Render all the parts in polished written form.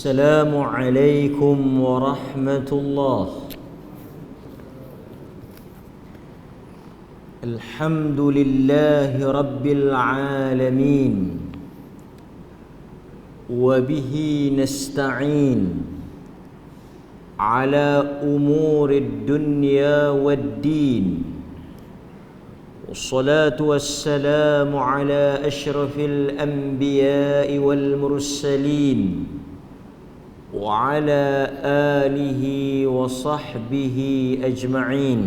السلام عليكم ورحمة الله. الحمد لله رب العالمين وبه نستعين على أمور الدنيا والدين، والصلاة والسلام على أشرف الأنبياء والمرسلين وعلى آله وصحبه أجمعين.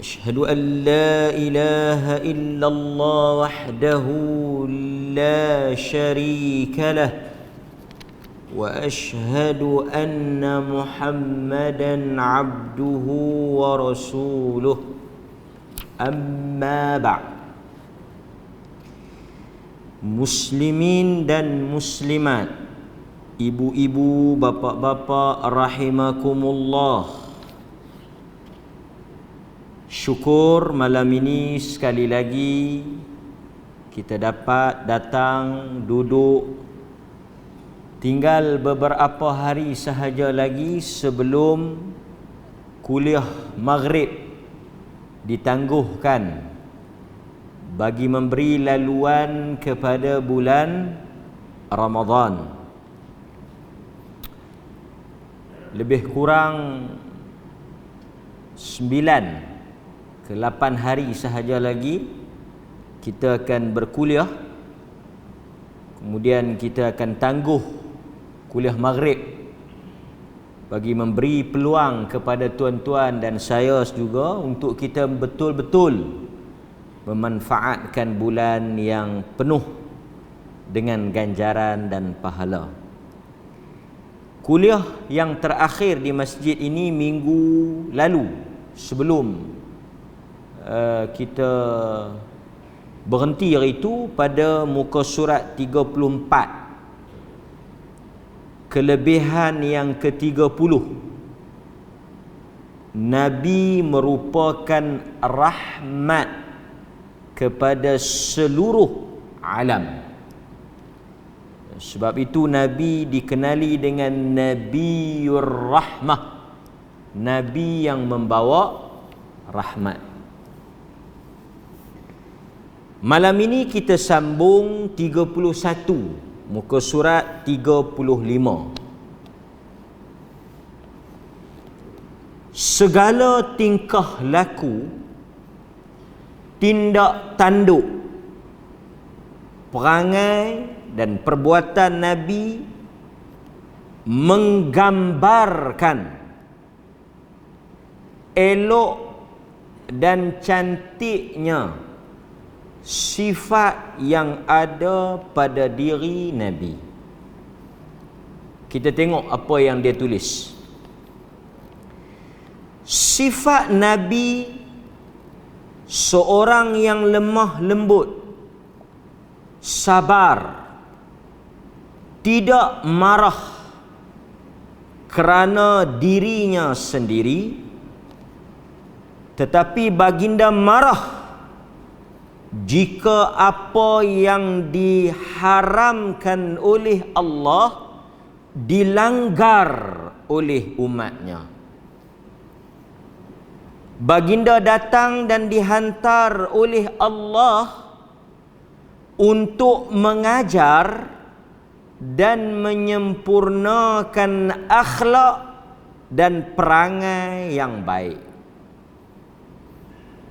أشهد أن لا إله إلا الله وحده لا شريك له، وأشهد أن محمدا عبده ورسوله. أما بعد. Muslimin dan muslimat, ibu-ibu, bapak-bapak, rahimakumullah. Syukur malam ini sekali lagi kita dapat datang duduk. Tinggal beberapa hari sahaja lagi sebelum kuliah maghrib ditangguhkan bagi memberi laluan kepada bulan Ramadan. Lebih kurang 9 ke 8 hari sahaja lagi kita akan berkuliah. Kemudian kita akan tangguh kuliah maghrib bagi memberi peluang kepada tuan-tuan dan saya juga untuk kita betul-betul memanfaatkan bulan yang penuh dengan ganjaran dan pahala. Kuliah yang terakhir di masjid ini minggu lalu sebelum kita berhenti iaitu pada muka surat 34, kelebihan yang ke-30. Nabi merupakan rahmat kepada seluruh alam. Sebab itu Nabi dikenali dengan Nabiur Rahmah, Nabi yang membawa rahmat. Malam ini kita sambung 31, muka surat 35. Segala tingkah laku, tindak tanduk, perangai dan perbuatan Nabi menggambarkan elok dan cantiknya sifat yang ada pada diri Nabi. Kita tengok apa yang dia tulis. Sifat Nabi seorang yang lemah lembut, sabar, tidak marah kerana dirinya sendiri, tetapi baginda marah jika apa yang diharamkan oleh Allah dilanggar oleh umatnya. Baginda datang dan dihantar oleh Allah untuk mengajar dan menyempurnakan akhlak dan perangai yang baik.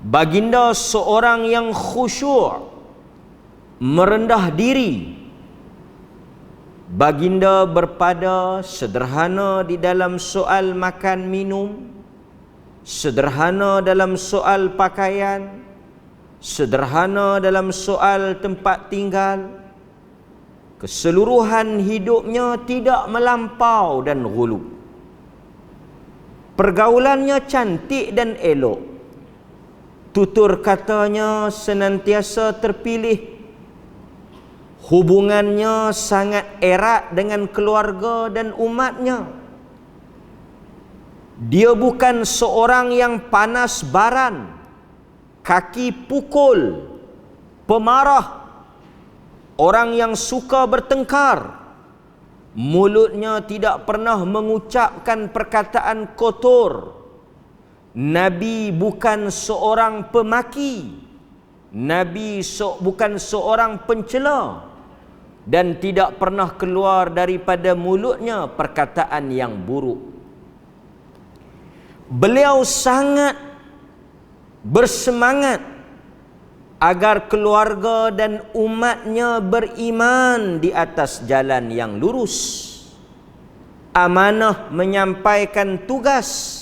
Baginda seorang yang khusyuk, merendah diri. Baginda berpada sederhana di dalam soal makan minum, sederhana dalam soal pakaian, sederhana dalam soal tempat tinggal. Keseluruhan hidupnya tidak melampau dan ghulu. Pergaulannya cantik dan elok. Tutur katanya senantiasa terpilih. Hubungannya sangat erat dengan keluarga dan umatnya. Dia bukan seorang yang panas baran, kaki pukul, pemarah, orang yang suka bertengkar, mulutnya tidak pernah mengucapkan perkataan kotor. Nabi bukan seorang pemaki, Nabi bukan seorang pencela, dan tidak pernah keluar daripada mulutnya perkataan yang buruk. Beliau sangat bersemangat agar keluarga dan umatnya beriman di atas jalan yang lurus. Amanah menyampaikan tugas.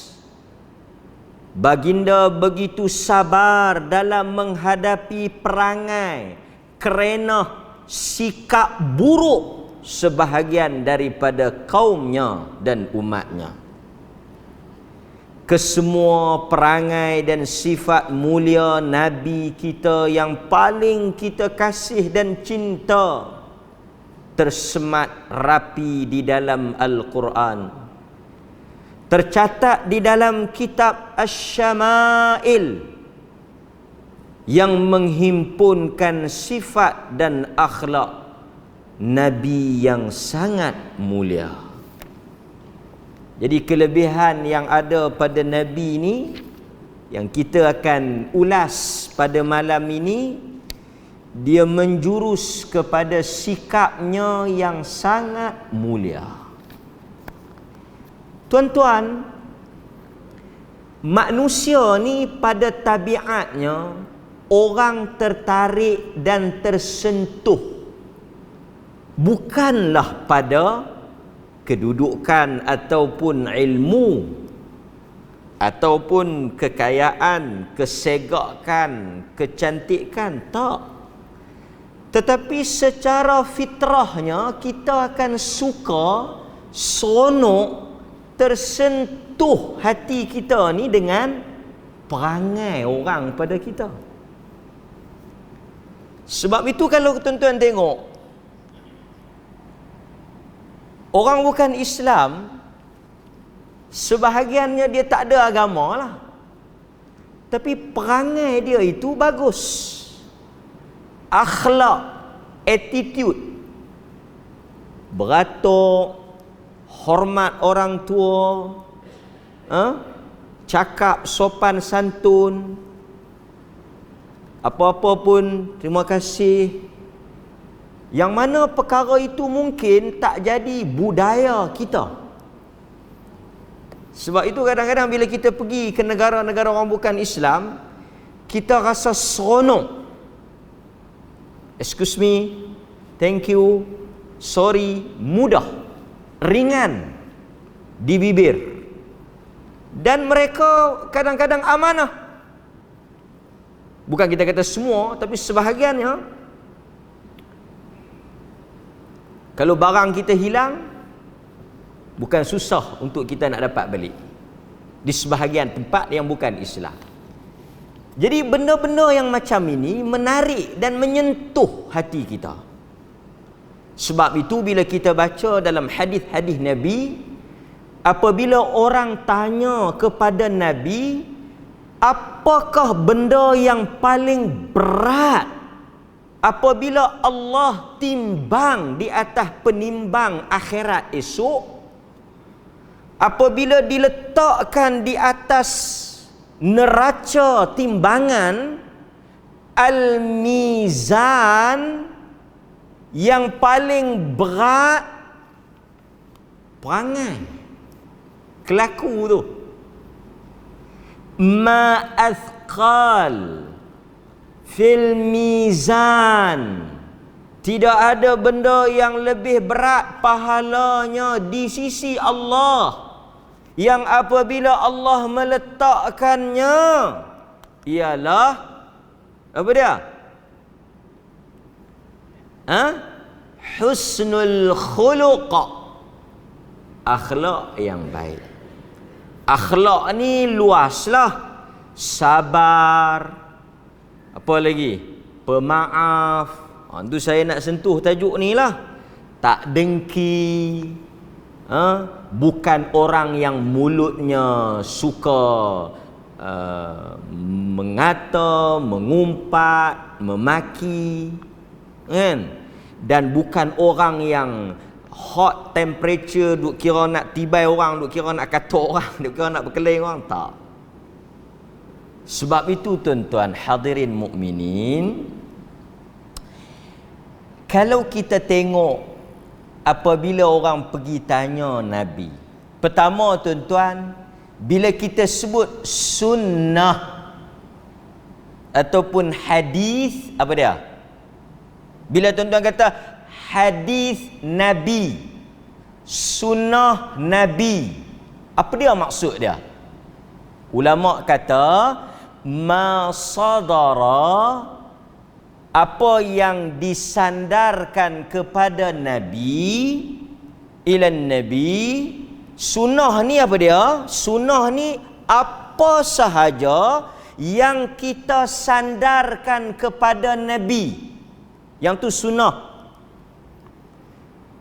Baginda begitu sabar dalam menghadapi perangai kerana sikap buruk sebahagian daripada kaumnya dan umatnya. Kesemua perangai dan sifat mulia Nabi kita yang paling kita kasih dan cinta tersemat rapi di dalam Al-Quran. Tercatat di dalam kitab Asy-Syama'il yang menghimpunkan sifat dan akhlak Nabi yang sangat mulia. Jadi kelebihan yang ada pada Nabi ini yang kita akan ulas pada malam ini, dia menjurus kepada sikapnya yang sangat mulia. Tuan-tuan, manusia ni pada tabiatnya orang tertarik dan tersentuh bukanlah pada kedudukan ataupun ilmu ataupun kekayaan, kesegakan, kecantikan, tak. Tetapi secara fitrahnya kita akan suka, seronok, tersentuh hati kita ni dengan perangai orang pada kita. Sebab itu kalau tuan-tuan tengok, orang bukan Islam, sebahagiannya dia tak ada agama lah, tapi perangai dia itu bagus. Akhlak, attitude, beratur, hormat orang tua, cakap sopan santun, apa-apa pun terima kasih. Yang mana perkara itu mungkin tak jadi budaya kita. Sebab itu kadang-kadang bila kita pergi ke negara-negara orang bukan Islam, kita rasa seronok. Excuse me, thank you, sorry, mudah, ringan di bibir. Dan mereka kadang-kadang amanah. Bukan kita kata semua, tapi sebahagiannya. Kalau barang kita hilang, bukan susah untuk kita nak dapat balik di sebahagian tempat yang bukan Islam. Jadi benda-benda yang macam ini menarik dan menyentuh hati kita. Sebab itu bila kita baca dalam hadis-hadis Nabi, apabila orang tanya kepada Nabi, apakah benda yang paling berat apabila Allah timbang di atas penimbang akhirat esok, apabila diletakkan di atas neraca timbangan al-mizan, yang paling berat perangai, kelaku tu. Ma athqal fil mizan, tidak ada benda yang lebih berat pahalanya di sisi Allah, yang apabila Allah meletakkannya ialah apa dia? Husnul khuluq, akhlak yang baik. Akhlak ni luaslah. Sabar, apa lagi? Pemaaf. Itu saya nak sentuh tajuk ni lah. Tak dengki, bukan orang yang mulutnya suka mengata, mengumpat, memaki, kan? Dan bukan orang yang hot temperature, duk kira nak tibai orang, duk kira nak katuk orang, duk kira nak berkelain orang, tak. Sebab itu tuan-tuan hadirin mukminin, kalau kita tengok apabila orang pergi tanya Nabi, pertama tuan-tuan, bila kita sebut sunnah ataupun hadis, apa dia? Bila tuan-tuan kata hadis Nabi, sunnah Nabi, apa dia maksud dia? Ulama kata ma sadara, apa yang disandarkan kepada Nabi, ilan Nabi. Sunnah ni apa dia? Sunnah ni apa sahaja yang kita sandarkan kepada Nabi, yang tu sunnah.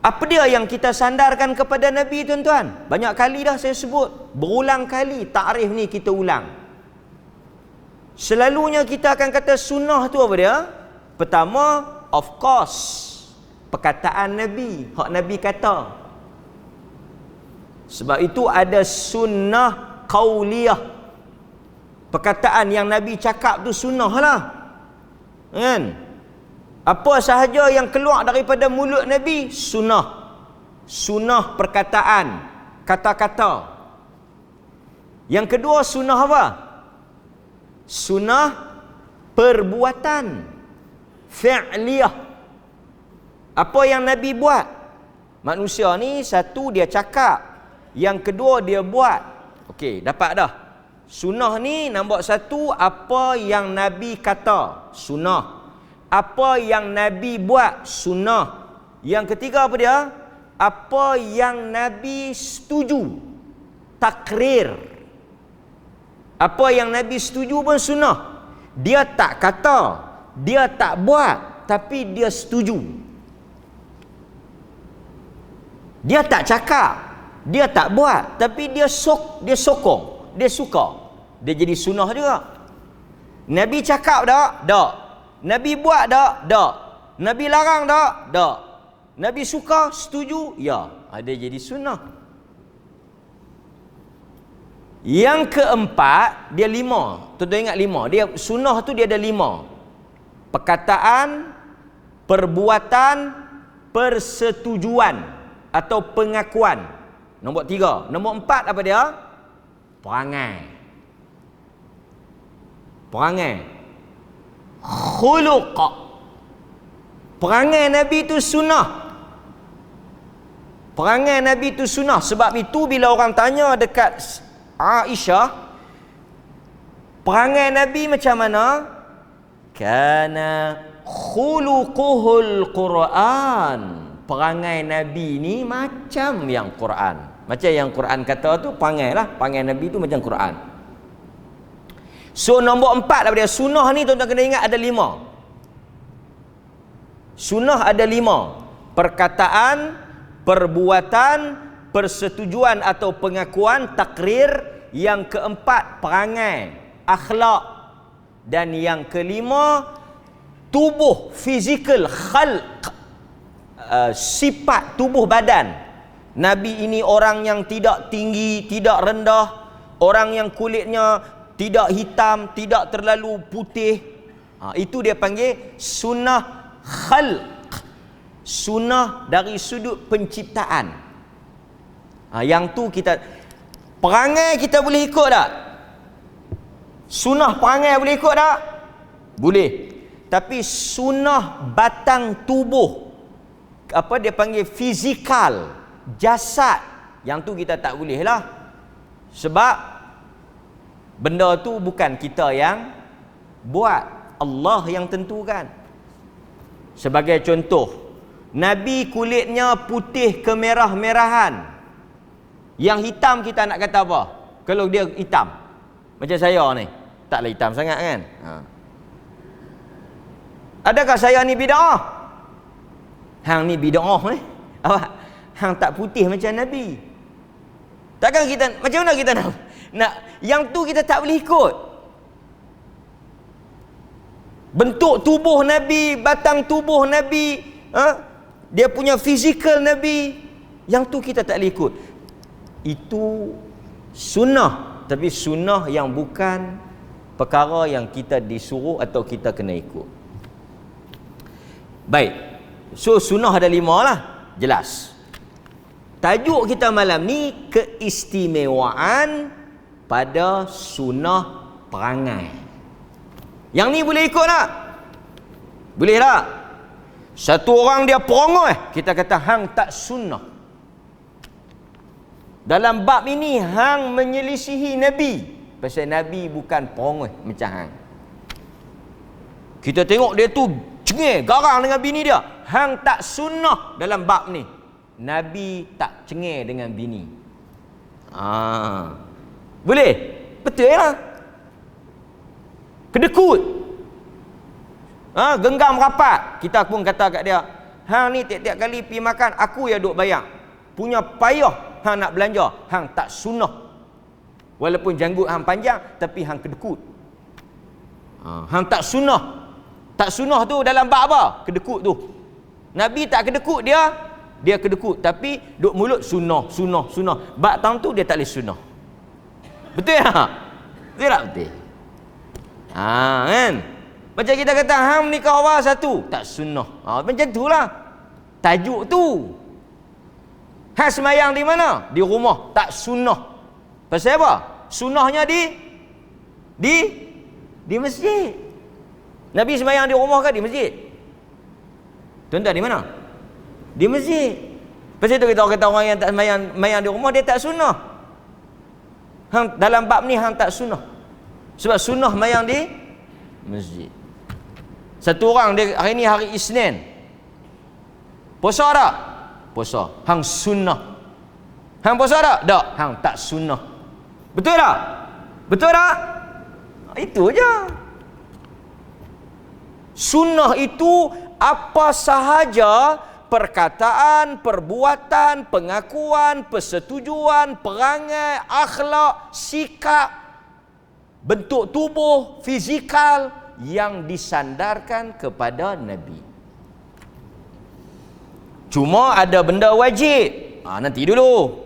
Apa dia yang kita sandarkan kepada Nabi tuan-tuan? Banyak kali dah saya sebut, berulang kali takrif ni kita ulang. Selalunya kita akan kata sunnah tu apa dia? Pertama, of course, perkataan Nabi, hak Nabi kata. Sebab itu ada sunnah qauliyah, perkataan yang Nabi cakap tu sunnah lah, kan? Apa sahaja yang keluar daripada mulut Nabi, sunnah. Sunnah perkataan, kata-kata. Yang kedua sunnah apa? Sunnah perbuatan, fi'liyah. Apa yang Nabi buat? Manusia ni, satu dia cakap, yang kedua dia buat. Okey, dapat dah. Sunnah ni nombor satu, apa yang Nabi kata, sunnah. Apa yang Nabi buat, sunnah. Yang ketiga apa dia? Apa yang Nabi setuju, takrir. Apa yang Nabi setuju pun sunnah. Dia tak kata, dia tak buat, tapi dia setuju. Dia tak cakap, dia tak buat, tapi dia sokong, dia suka. Dia jadi sunnah juga. Nabi cakap tak? Tak. Nabi buat tak? Tak. Nabi larang tak? Tak. Nabi suka, setuju? Ya. Dia jadi sunnah. Yang keempat, dia 5. Tuan-tuan ingat 5. Dia sunnah tu dia ada 5. Perkataan, perbuatan, persetujuan atau pengakuan. Nombor 3. Nombor 4 apa dia? Perangai. Perangai. Khuluq. Perangai Nabi itu sunnah. Perangai Nabi itu sunnah. Sebab itu bila orang tanya dekat Aisyah, perangai Nabi macam mana? Kana khuluquhul Quran. Perangai Nabi ni macam yang Quran. Macam yang Quran kata tu, perangai lah. Perangai Nabi tu macam Quran. So nombor 4 daripada sunnah ni tuan-tuan kena ingat ada 5. Sunnah ada 5. Perkataan, perbuatan, persetujuan atau pengakuan, takrir. Yang keempat, perangai, akhlak. Dan yang kelima, tubuh, fizikal, khalq, sifat tubuh badan. Nabi ini orang yang tidak tinggi, tidak rendah, orang yang kulitnya tidak hitam, tidak terlalu putih. Itu dia panggil sunnah khalq, sunnah dari sudut penciptaan. Yang tu kita, perangai kita boleh ikut tak? Sunnah perangai boleh ikut tak? Boleh. Tapi sunnah batang tubuh, apa dia panggil fizikal, jasad, yang tu kita tak boleh lah. Sebab benda tu bukan kita yang buat, Allah yang tentukan. Sebagai contoh, Nabi kulitnya putih kemerah-merahan. Yang hitam kita nak kata apa? Kalau dia hitam macam saya ni, taklah hitam sangat kan? Adakah saya ni bid'ah? Hang ni bid'ah ni. Apa? Hang tak putih macam Nabi. Takkan kita, macam mana kita nak yang tu kita tak boleh ikut. Bentuk tubuh Nabi, batang tubuh Nabi, dia punya fizikal Nabi, yang tu kita tak boleh ikut. Itu sunnah, tapi sunnah yang bukan perkara yang kita disuruh atau kita kena ikut. Baik, so sunnah ada 5 lah, jelas. Tajuk kita malam ni keistimewaan pada sunnah perangai. Yang ni boleh ikut tak? Boleh tak? Satu orang dia perongoi, kita kata hang tak sunnah. Dalam bab ini hang menyelisihi Nabi, pasal Nabi bukan perongoi macam hang. Kita tengok dia tu cengih, garang dengan bini dia. Hang tak sunnah dalam bab ni. Nabi tak cengih dengan bini. Boleh? Betul lah. Kedekut. Genggam rapat. Kita pun kata kat dia, hang ni tiap-tiap kali pergi makan, aku yang duk bayar. Punya payah hang nak belanja, hang tak sunnah. Walaupun janggut hang panjang, tapi hang kedekut. Hang tak sunnah. Tak sunnah tu dalam bab apa? Kedekut tu. Nabi tak kedekut, dia kedekut, tapi duk mulut sunnah. Bab tang tu dia tak boleh sunnah. Betul tak? Betul tak betul? Kan? Macam kita kata hang nikah awal satu, tak sunnah. Macam itulah tajuk tu. Hang semayang di mana? Di rumah, tak sunnah. Pasal apa? Sunnahnya di masjid. Nabi semayang di rumah ke di masjid? Tuan-tuan, di mana? Di masjid. Pasal itu kita kata orang yang tak semayang di rumah, dia tak sunnah. Hang dalam bab ni hang tak sunnah. Sebab sunnah semayang di masjid. Satu orang dia hari ni hari Isnin. Puasa tak? Puasa. Hang sunnah. Hang puasa tak? Tak. Hang tak sunnah. Betul tak? Betul tak? Itu je. Sunnah itu apa sahaja perkataan, perbuatan, pengakuan, persetujuan, perangai, akhlak, sikap, bentuk tubuh, fizikal yang disandarkan kepada Nabi. Cuma ada benda wajib. Nanti dulu.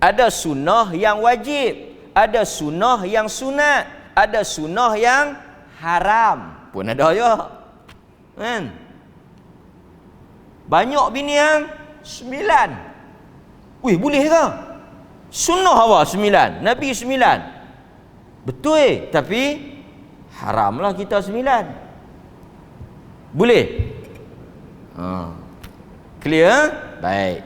Ada sunnah yang wajib, ada sunnah yang sunat, ada sunnah yang haram. Pun ada je. Kan? Banyak bini yang 9. Wih, boleh ke? Sunnah apa 9? Nabi 9. Betul, tapi haramlah kita 9. Boleh? Clear? Baik.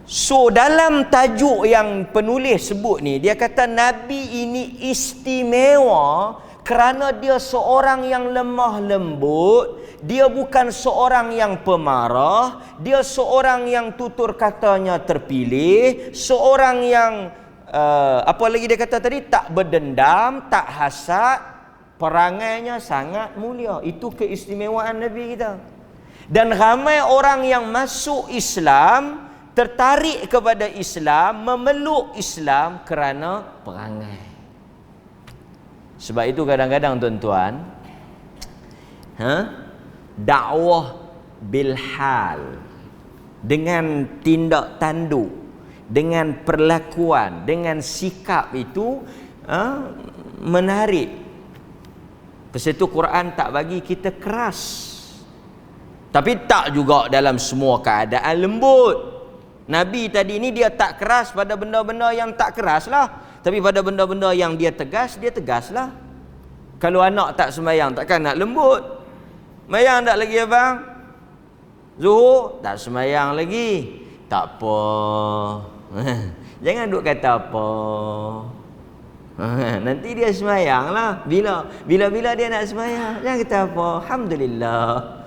So dalam tajuk yang penulis sebut ni, dia kata Nabi ini istimewa kerana dia seorang yang lemah lembut, dia bukan seorang yang pemarah, dia seorang yang tutur katanya terpilih, seorang yang apa lagi dia kata tadi, tak berdendam, tak hasad, perangainya sangat mulia. Itu keistimewaan Nabi kita. Dan ramai orang yang masuk Islam, tertarik kepada Islam, memeluk Islam kerana perangai. Sebab itu kadang-kadang tuan-tuan, dakwah bilhal, dengan tindak tanduk, dengan perlakuan, dengan sikap itu menarik. Pasal itu Quran tak bagi kita keras, tapi tak juga dalam semua keadaan lembut. Nabi tadi ni dia tak keras pada benda-benda yang tak keras lah, tapi pada benda-benda yang dia tegas lah. Kalau anak tak semayang, takkan nak lembut. Semayang tak lagi abang? Zuhur tak semayang lagi. Tak apa. Jangan duk kata apa. Nanti dia semayang lah. Bila dia nak semayang, jangan kata apa. Alhamdulillah.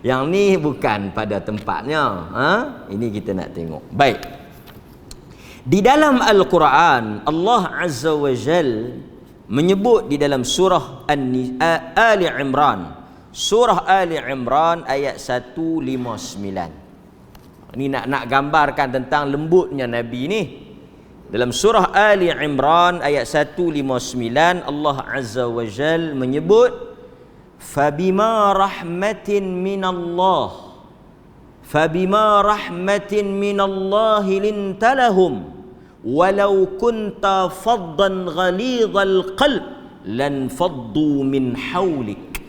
Yang ni bukan pada tempatnya. Ini kita nak tengok. Baik. Di dalam Al-Quran, Allah Azza wa Jal menyebut di dalam surah Ali Imran. Surah Ali Imran ayat 159. Ini nak gambarkan tentang lembutnya Nabi ni. Dalam surah Ali Imran ayat 159, Allah Azza wa Jal menyebut, "Fabima rahmatin minallah Fabima rahmatin minallahi lintalahum walau kunta faddan ghalidhal qalb lan faddu min hawlik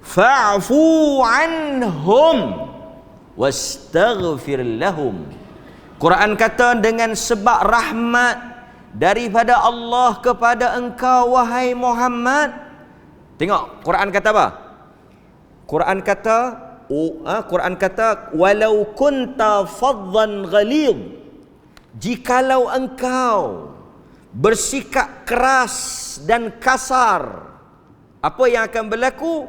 fa'fu anhum wastaghfir lahum. Quran kata dengan sebab rahmat daripada Allah kepada engkau wahai Muhammad. Tengok Quran kata apa? Quran kata walau kunta faddan ghalidh, jikalau engkau bersikap keras dan kasar, apa yang akan berlaku?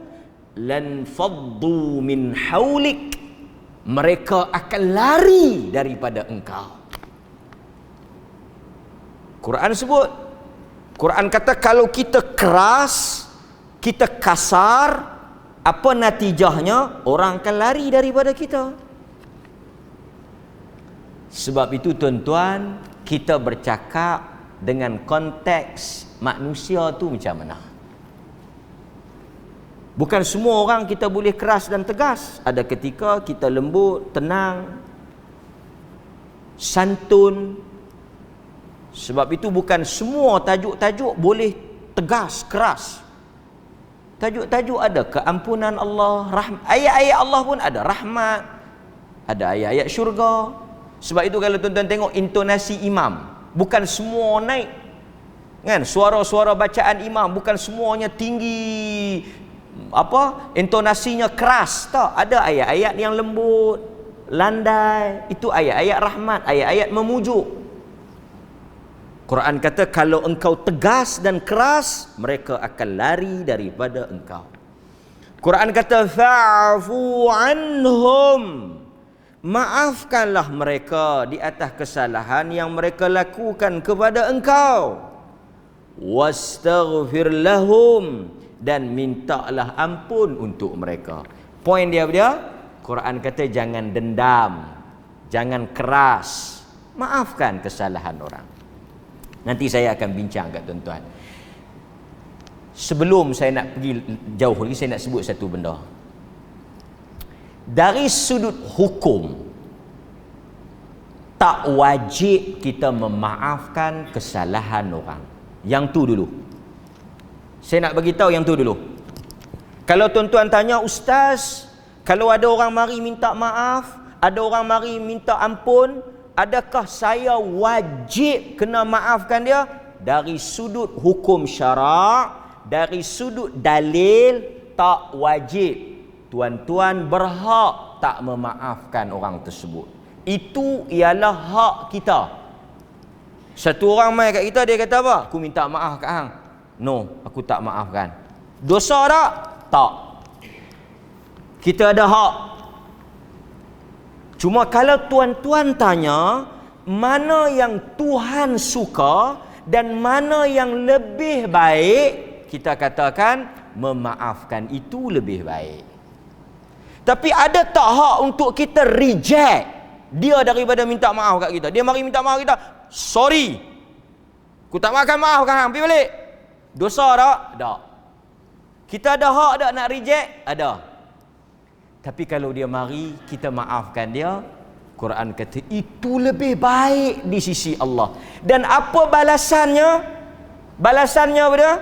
Lan faddu min haulik, mereka akan lari daripada engkau. Quran sebut, Quran kata kalau kita keras, kita kasar, apa natijahnya? Orang akan lari daripada kita. Sebab itu tuan-tuan, kita bercakap dengan konteks manusia tu macam mana. Bukan semua orang kita boleh keras dan tegas. Ada ketika kita lembut, tenang, santun. Sebab itu bukan semua tajuk-tajuk boleh tegas, keras. Tajuk-tajuk ada keampunan Allah, ayat-ayat Allah pun ada rahmat, ada ayat-ayat syurga. Sebab itu kalau tuan-tuan tengok intonasi imam, bukan semua naik, kan? Suara-suara bacaan imam bukan semuanya tinggi, intonasinya keras, tak. Ada ayat-ayat yang lembut, landai. Itu ayat-ayat rahmat, ayat-ayat memujuk. Quran kata kalau engkau tegas dan keras, mereka akan lari daripada engkau. Quran kata fa'fu anhum, maafkanlah mereka di atas kesalahan yang mereka lakukan kepada engkau. Wastaghfir lahum, dan mintalah ampun untuk mereka. Poin dia Quran kata jangan dendam, jangan keras, maafkan kesalahan orang. Nanti saya akan bincang kat tuan-tuan. Sebelum saya nak pergi jauh lagi, saya nak sebut satu benda. Dari sudut hukum, tak wajib kita memaafkan kesalahan orang. Yang tu dulu. Saya nak bagi tahu yang tu dulu. Kalau tuan-tuan tanya, ustaz, kalau ada orang mari minta maaf, ada orang mari minta ampun, adakah saya wajib kena maafkan dia? Dari sudut hukum syarak, dari sudut dalil, tak wajib. Tuan-tuan berhak tak memaafkan orang tersebut. Itu ialah hak kita. Satu orang mai kat kita, dia kata apa? Aku minta maaf kat hang. No, aku tak maafkan. Dosa tak? Tak. Kita ada hak. Cuma kalau tuan-tuan tanya, mana yang Tuhan suka dan mana yang lebih baik, kita katakan memaafkan itu lebih baik. Tapi ada tak hak untuk kita reject dia daripada minta maaf kat kita? Dia mari minta maaf kita, sorry, aku tak makan maaf kan, pergi balik. Dosa tak? Tak. Kita ada hak tak nak reject? Ada. Tapi kalau dia mari, kita maafkan dia, Quran kata itu lebih baik di sisi Allah. Dan apa balasannya? Balasannya apa dia?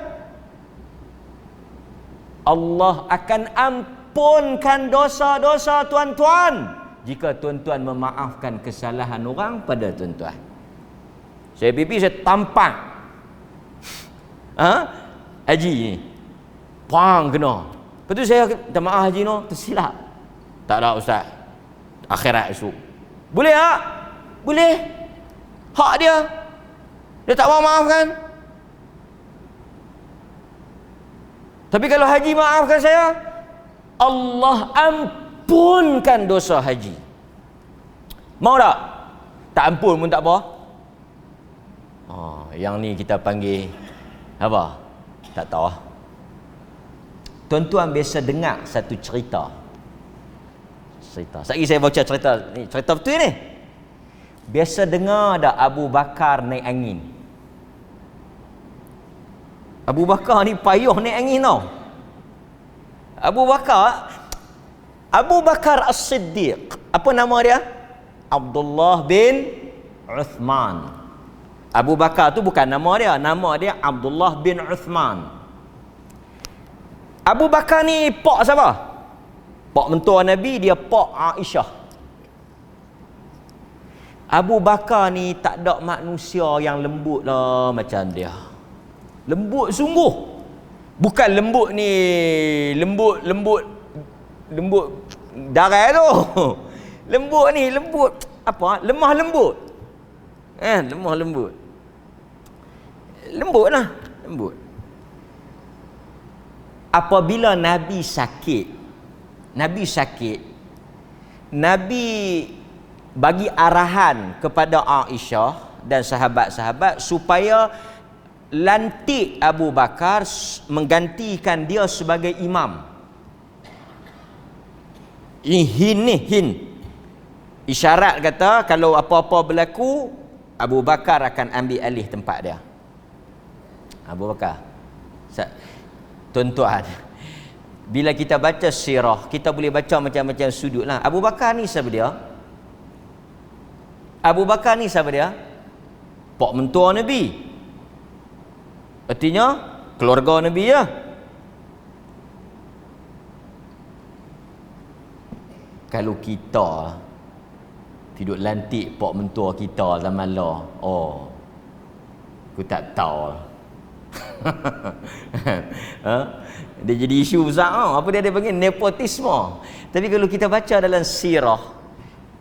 Allah akan ampunkan dosa-dosa tuan-tuan jika tuan-tuan memaafkan kesalahan orang pada tuan-tuan. Saya pipi, saya tampak haji ni pang kena. Lepas tu saya minta maaf haji no, tersilap. Tak ada ustaz, akhirat esok. Boleh tak? Boleh. Hak dia. Dia tak mau maafkan. Tapi kalau haji maafkan saya, Allah ampunkan dosa haji. Mau tak? Tak ampun pun tak apa. Yang ni kita panggil apa? Tak tahu. Tuan-tuan biasa dengar satu cerita. Sekali saya baca cerita ni, cerita betul ni. Biasa dengar dah Abu Bakar naik angin. Abu Bakar ni payuh naik angin tau. Abu Bakar Abu Bakar As-Siddiq, apa nama dia? Abdullah bin Uthman. Abu Bakar tu bukan nama dia Abdullah bin Uthman. Abu Bakar ni pak siapa? Pak mentua Nabi, dia pak Aisyah. Abu Bakar ni tak ada manusia yang lembut lah macam dia. Lembut sungguh. Bukan lembut ni lembut darah tu. Lembut ni lembut apa? Lemah lembut. Lemah lembut. Lembut lah, lembut. Apabila Nabi sakit, Nabi bagi arahan kepada Aisyah dan sahabat-sahabat supaya lantik Abu Bakar menggantikan dia sebagai imam. Hin. Isyarat kata kalau apa-apa berlaku, Abu Bakar akan ambil alih tempat dia. Abu Bakar. Tuan-tuan, bila kita baca sirah, kita boleh baca macam-macam sudut lah. Abu Bakar ni siapa dia? Pak mentua Nabi. Artinya keluarga Nabi ya. Kalau kita tidur lantik pak mentua kita zaman lah, aku tak tahu. Dia jadi isu besar. Apa dia panggil? Nepotisme. Tapi kalau kita baca dalam sirah,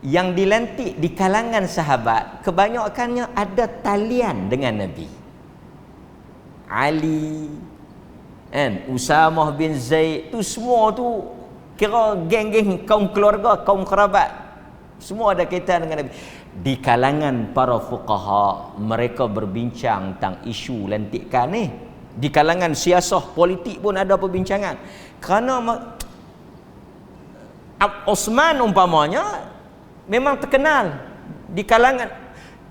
yang dilantik di kalangan sahabat kebanyakannya ada talian dengan Nabi. Ali, Usamah bin Zaid, tu semua tu kira geng-geng kaum keluarga, kaum kerabat, semua ada kaitan dengan Nabi. Di kalangan para fuqaha, mereka berbincang tentang isu lantikan ni. Di kalangan siasah politik pun ada perbincangan. Kerana Osman umpamanya memang terkenal di kalangan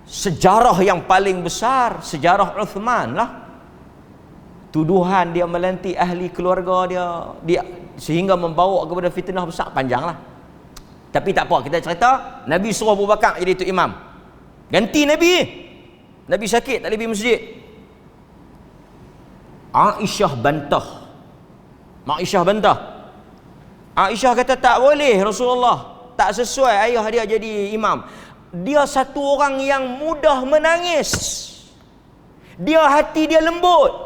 sejarah yang paling besar, sejarah Uthman lah. Tuduhan dia melantik ahli keluarga dia sehingga membawa kepada fitnah besar, panjang lah. Tapi tak apa, kita cerita Nabi suruh Abu Bakar jadi tu imam. Ganti Nabi sakit tak boleh pergi masjid. Aisyah bantah. Aisyah kata tak boleh Rasulullah, tak sesuai ayah dia jadi imam. Dia satu orang yang mudah menangis. Hati dia lembut.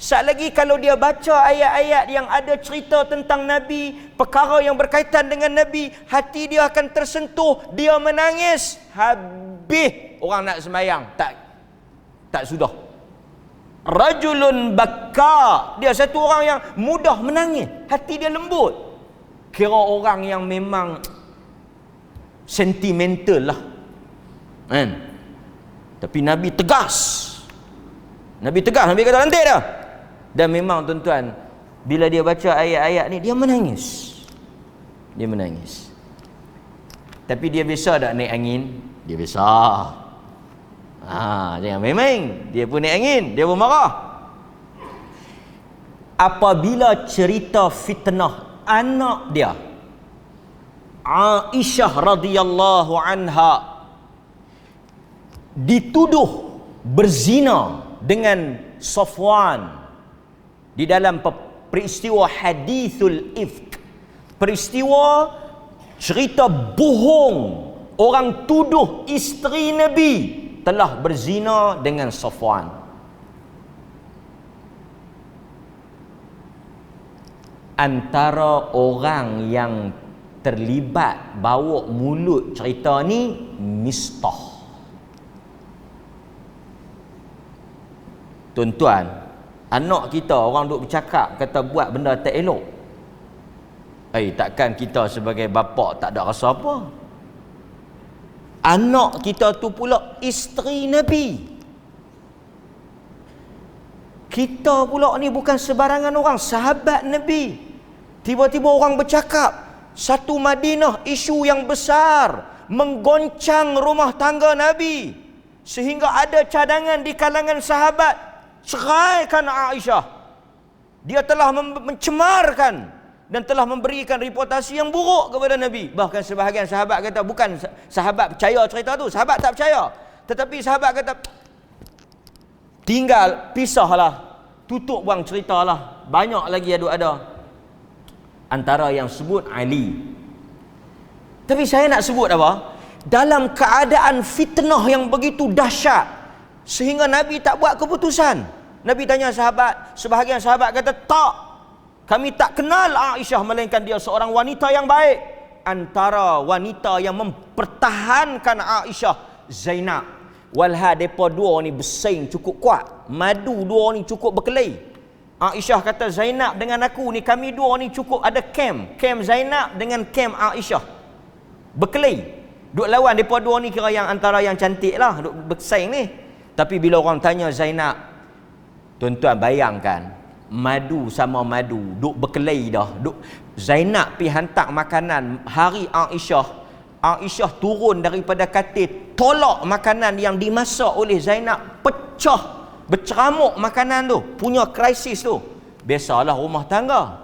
Sat lagi kalau dia baca ayat-ayat yang ada cerita tentang Nabi, perkara yang berkaitan dengan Nabi, hati dia akan tersentuh, dia menangis. Habis orang nak sembahyang, tak sudah. Rajulun bakka, dia satu orang yang mudah menangis, hati dia lembut. Kira orang yang memang sentimental lah. Tapi Nabi tegas. Nabi kata lantik dah. Dan memang tuan-tuan, bila dia baca ayat-ayat ni, dia menangis. Tapi dia biasa tak naik angin? Dia biasa. Jangan main-main. Dia pun naik angin, dia pun marah. Apabila cerita fitnah anak dia, Aisyah radhiyallahu anha, dituduh berzina dengan Safwan di dalam peristiwa hadithul ifk, peristiwa cerita bohong, orang tuduh isteri Nabi telah berzina dengan Safwan. Antara orang yang terlibat bawa mulut cerita ni Mistah. Tuan-tuan, anak kita orang duk bercakap kata buat benda tak elok. Takkan kita sebagai bapa tak ada rasa apa? Anak kita tu pula isteri Nabi. Kita pula ni bukan sebarangan orang, sahabat Nabi. Tiba-tiba orang bercakap satu Madinah, isu yang besar menggoncang rumah tangga Nabi, sehingga ada cadangan di kalangan sahabat ceraikan Aisyah. Dia telah mencemarkan dan telah memberikan reputasi yang buruk kepada Nabi. Bahkan sebahagian sahabat kata, bukan sahabat percaya cerita tu, sahabat tak percaya, tetapi sahabat kata tinggal, pisahlah, tutup buang ceritalah. Banyak lagi ada antara yang sebut Ali. Tapi saya nak sebut apa? Dalam keadaan fitnah yang begitu dahsyat sehingga Nabi tak buat keputusan. Nabi tanya sahabat, sebahagian sahabat kata, tak, kami tak kenal Aisyah melainkan dia seorang wanita yang baik. Antara wanita yang mempertahankan Aisyah, Zainab. Walha depa dua ni bersaing cukup kuat. Madu dua ni cukup berkelahi. Aisyah kata, Zainab dengan aku ni, kami dua ni cukup ada kem Zainab dengan kem Aisyah. Berkelahi. Duk lawan depa dua ni kira yang antara yang cantik lah, duk bersaing ni. Tapi bila orang tanya Zainab, tuan-tuan bayangkan, madu sama madu, duk berkelahi dah. Zainab pi hantar makanan hari Aisyah turun daripada katil, tolak makanan yang dimasak oleh Zainab, pecah, berceramuk makanan tu, punya krisis tu. Biasalah rumah tangga.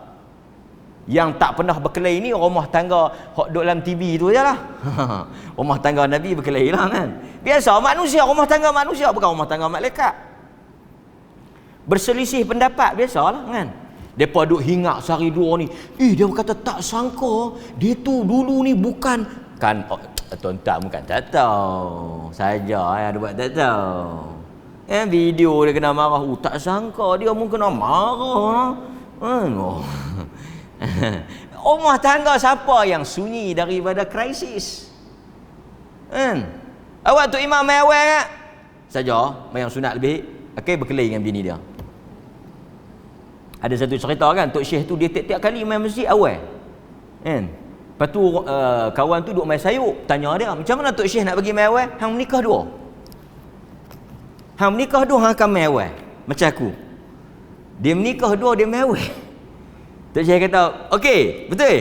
Yang tak pernah berkelahi ni rumah tangga hok duk dalam TV tu je lah. Rumah tangga Nabi berkelahi lah kan. Biasa manusia, rumah tangga manusia, bukan rumah tangga malaikat. Berselisih pendapat biasalah kan. Depa duk hingak sehari dua ni. Dia kata tak sangka dia tu dulu ni bukan kan, tuan-tuan bukan tak tahu. Saja ada buat tak tahu. Video dia kena marah. Tak sangka dia mungkin kena marah. Rumah tangga siapa yang sunyi daripada krisis? Awak tu imam mai awal tak? Saja yang sunat lebih, okey, berkelahi dengan bini dia. Ada satu cerita kan, Tok Syekh tu dia tiap-tiap kali main masjid awal. Lepas tu kawan tu duk main sayuk, tanya dia, macam mana Tok Syekh nak bagi main awal? Hang menikah dua. Hang akan main awal. Macam aku. Dia menikah dua, dia main awal. Tok Syekh kata, okey, betul?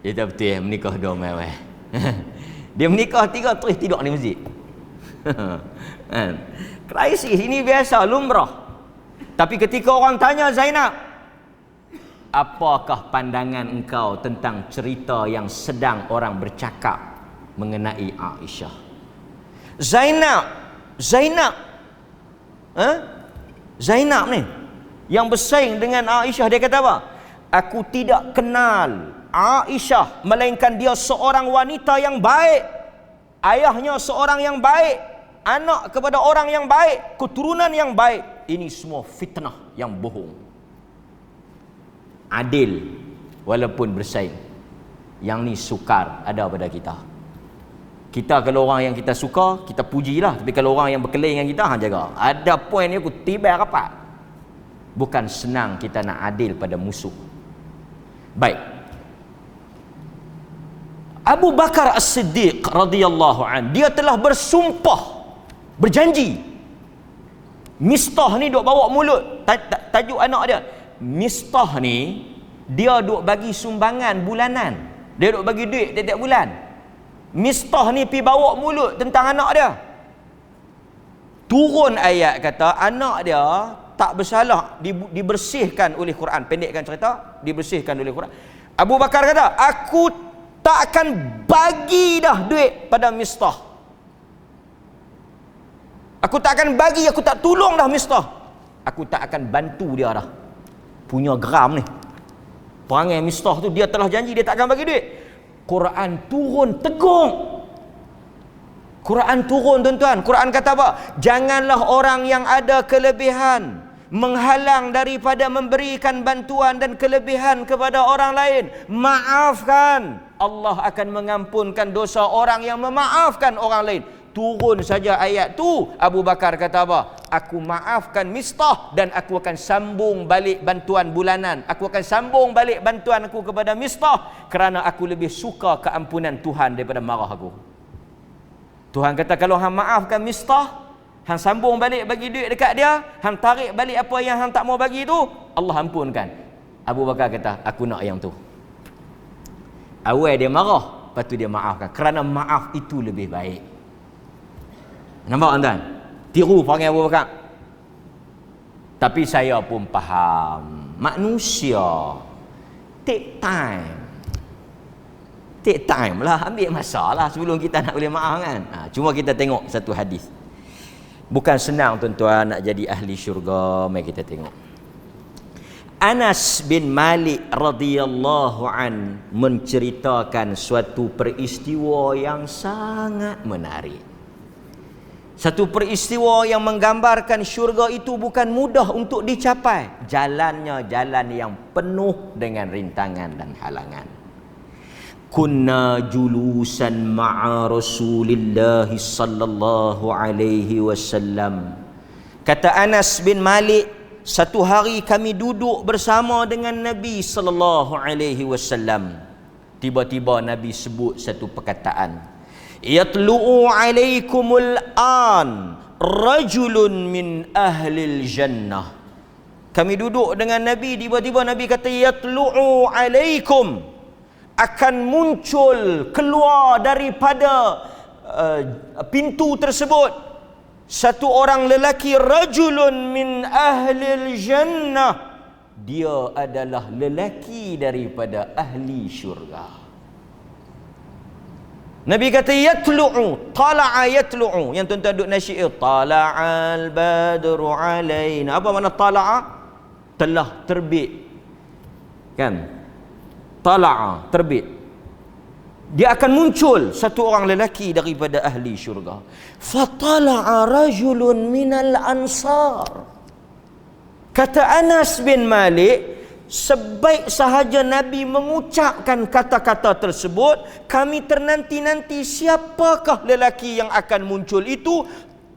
Dia kata, betul, menikah dua main awal. Dia menikah tiga, terus tidur di masjid. Krisis ini biasa, lumrah. Tapi ketika orang tanya Zainab, apakah pandangan engkau tentang cerita yang sedang orang bercakap mengenai Aisyah? Zainab ni yang bersaing dengan Aisyah, dia kata apa? Aku tidak kenal Aisyah melainkan dia seorang wanita yang baik, ayahnya seorang yang baik, anak kepada orang yang baik, keturunan yang baik. Ini semua fitnah yang bohong. Adil walaupun bersaing. Yang ni sukar ada pada kita. Kita kalau orang yang kita suka, kita pujilah. Tapi kalau orang yang berkelahi dengan kita, jaga. Ada poin ni aku tiba rapat. Bukan senang kita nak adil pada musuh. Baik. Abu Bakar As-Siddiq radhiyallahu an, dia telah bersumpah, berjanji. Mistah ni duk bawa mulut, tajuk anak dia. Mistah ni dia duk bagi sumbangan bulanan. Dia duk bagi duit tiap-tiap bulan. Mistah ni pi bawa mulut tentang anak dia. Turun ayat kata anak dia tak bersalah, dibersihkan oleh Quran. Pendekkan cerita, dibersihkan oleh Quran. Abu Bakar kata, aku tak akan bagi dah duit pada Mistah. Aku tak akan bagi, aku tak tolong dah Mistah. Aku tak akan bantu dia dah. Punya geram ni. Perangai Mistah tu, dia telah janji dia tak akan bagi duit. Quran turun tegung. Quran turun tuan-tuan. Quran kata apa? Janganlah orang yang ada kelebihan menghalang daripada memberikan bantuan dan kelebihan kepada orang lain. Maafkan. Allah akan mengampunkan dosa orang yang memaafkan orang lain. Turun saja ayat tu, Abu Bakar kata apa? Aku maafkan Mistah dan aku akan sambung balik bantuan bulanan. Aku akan sambung balik bantuan aku kepada Mistah kerana aku lebih suka keampunan Tuhan daripada marah aku. Tuhan kata kalau hang maafkan Mistah, hang sambung balik bagi duit dekat dia, hang tarik balik apa yang hang tak mau bagi tu, Allah ampunkan. Abu Bakar kata, aku nak yang tu. Awal dia marah, lepas tu dia maafkan. Kerana maaf itu lebih baik. Nampak tuan? Tiru perangai Abu Bakar. Tapi saya pun faham, manusia take time. Take time lah, ambil masa lah sebelum kita nak boleh maaf kan. Cuma kita tengok satu hadis. Bukan senang tuan-tuan nak jadi ahli syurga. Mari kita tengok. Anas bin Malik radhiyallahu an menceritakan suatu peristiwa yang sangat menarik. Satu peristiwa yang menggambarkan syurga itu bukan mudah untuk dicapai. Jalannya jalan yang penuh dengan rintangan dan halangan. Kunna julusan ma'a Rasulillah sallallahu alaihi wasallam. Kata Anas bin Malik, satu hari kami duduk bersama dengan Nabi sallallahu alaihi wasallam. Tiba-tiba Nabi sebut satu perkataan. Yatlu'u alaikumul an rajulun min ahlil jannah. Kami duduk dengan Nabi, tiba-tiba Nabi kata yatlu'u alaikum, akan muncul keluar daripada pintu tersebut satu orang lelaki, rajulun min ahlil jannah, dia adalah lelaki daripada ahli syurga. Nabi kata yatlu'u, tala'a yatlu'u, yang tuan-tuan duk nasyid, tala'al badru alaina. Apa makna tala'a? Telah terbit, kan? Tala'a, terbit. Dia akan muncul satu orang lelaki daripada ahli syurga. Fatala'a rajulun minal ansar. Kata Anas bin Malik, sebaik sahaja Nabi mengucapkan kata-kata tersebut, kami ternanti-nanti siapakah lelaki yang akan muncul itu.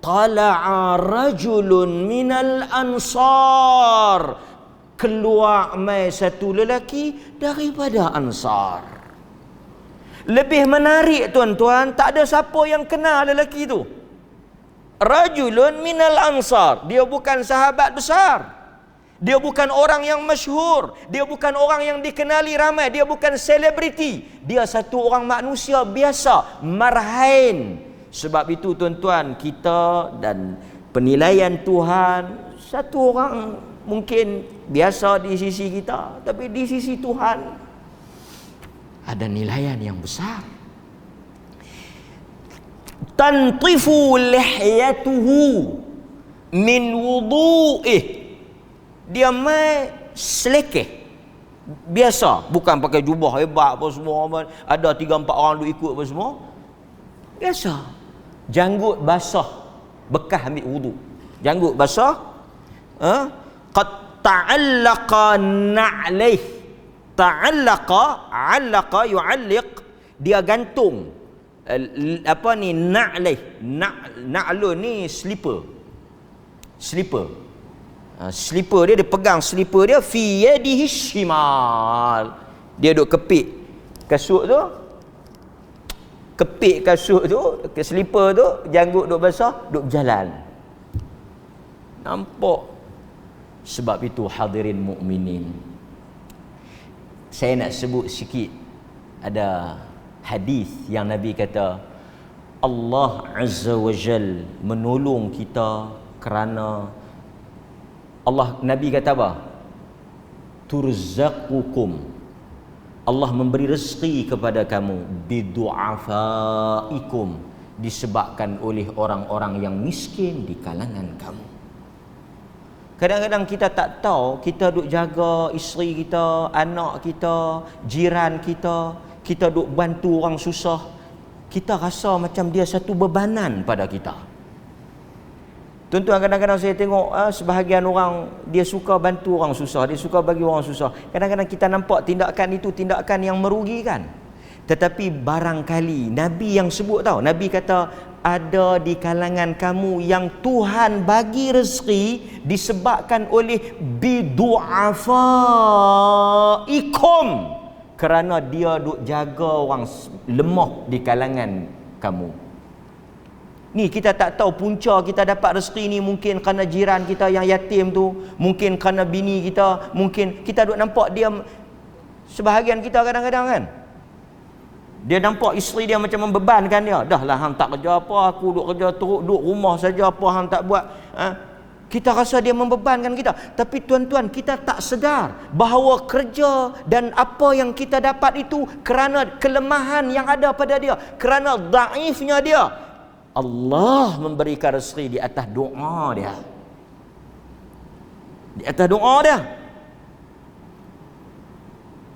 Tala'a rajulun minal ansar, keluar mai satu lelaki daripada Ansar. Lebih menarik tuan-tuan, tak ada siapa yang kenal lelaki itu. Rajulun minal Ansar, dia bukan sahabat besar, dia bukan orang yang masyhur, dia bukan orang yang dikenali ramai, dia bukan selebriti, dia satu orang manusia biasa, marhain. Sebab itu tuan-tuan, kita dan penilaian Tuhan, satu orang mungkin biasa di sisi kita, tapi di sisi Tuhan ada nilaian yang besar. Tantifu lihyatuhu min wudu'ih, dia mai selekeh biasa, bukan pakai jubah hebat apa semua, ada 3-4 orang duk ikut apa semua, biasa. Janggut basah bekas ambil wudu, janggut basah, qad ta'allaqa na'laih. Ta'allaqa yu'alliq, dia gantung apa ni, na'laih. Na'lun ni slipper. Slipper dia pegang slipper dia fi yadihi shimal. Dia duk kepit kasut tu, kepit kasut tu, ke slipper tu, janggut duk basah, duk berjalan. Nampak? Sebab itu hadirin mukminin, saya nak sebut sikit. Ada hadis yang Nabi kata, Allah Azza wa Jal menolong kita kerana Nabi kata apa? Turzaqukum, Allah memberi rezeki kepada kamu, bidu'afaikum, disebabkan oleh orang-orang yang miskin di kalangan kamu. Kadang-kadang kita tak tahu, kita duk jaga isteri kita, anak kita, jiran kita, kita duk bantu orang susah, kita rasa macam dia satu bebanan pada kita. Tuan-tuan, kadang-kadang saya tengok sebahagian orang, dia suka bantu orang susah, dia suka bagi orang susah. Kadang-kadang kita nampak tindakan itu tindakan yang merugikan. Tetapi barangkali Nabi yang sebut tahu, Nabi kata ada di kalangan kamu yang Tuhan bagi rezeki disebabkan oleh bidu'afaikum, kerana dia duk jaga orang lemah di kalangan kamu. Ni kita tak tahu punca kita dapat rezeki ni, mungkin kerana jiran kita yang yatim tu, mungkin kerana bini kita, mungkin kita duk nampak dia, sebahagian kita kadang-kadang kan, dia nampak isteri dia macam membebankan dia. Dah lah hang tak kerja apa, aku duk kerja teruk, duk rumah saja, apa hang tak buat. Kita rasa dia membebankan kita. Tapi tuan-tuan, kita tak sedar bahawa kerja dan apa yang kita dapat itu kerana kelemahan yang ada pada dia, kerana daifnya dia. Allah memberikan rezeki di atas doa dia. Di atas doa dia.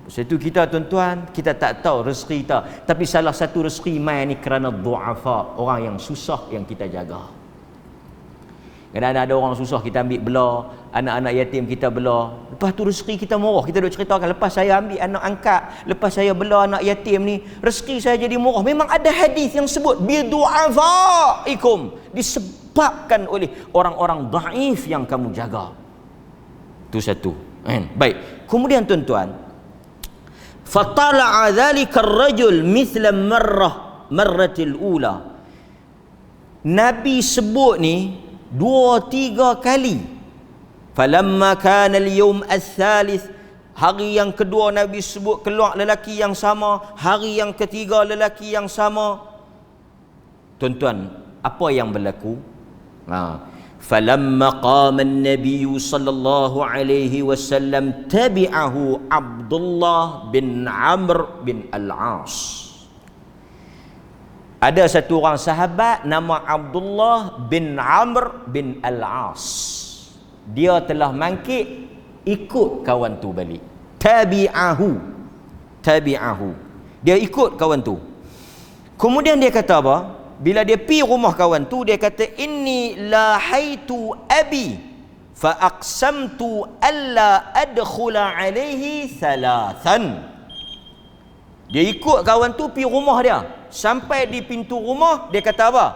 Sebab itu kita tuan-tuan, kita tak tahu rezeki kita. Tapi salah satu rezeki mai ni kerana du'afa, orang yang susah yang kita jaga. Kadang-kadang ada orang susah kita ambil belah, anak-anak yatim kita belah. Lepas tu rezeki kita murah. Kita duk ceritakan, lepas saya ambil anak angkat, lepas saya belah anak yatim ni, rezeki saya jadi murah. Memang ada hadis yang sebut bidu'afaikum, disebabkan oleh orang-orang dhaif yang kamu jaga. Itu satu. Baik. Kemudian tuan-tuan, fatala'a dhalika ar-rajul mithla marratil ula. Nabi sebut ni 2-3 kali. Falamma kana al-yawm ats-tsalits, hari yang kedua Nabi sebut keluar lelaki yang sama, hari yang ketiga lelaki yang sama. Tuan-tuan, apa yang berlaku? Falamma qama an-nabiy sallallahu alaihi wasallam tabi'ahu Abdullah bin Amr bin Al-As. Ada satu orang sahabat nama Abdullah bin Amr bin Al-As. Dia telah mangkit ikut kawan tu balik. Tabi'ahu. Dia ikut kawan tu. Kemudian dia kata apa? Bila dia pergi rumah kawan tu, dia kata, inni lahaitu abi fa aqsamtu alla adkhula alaihi thalathan. Dia ikut kawan tu pergi rumah dia. Sampai di pintu rumah, dia kata apa?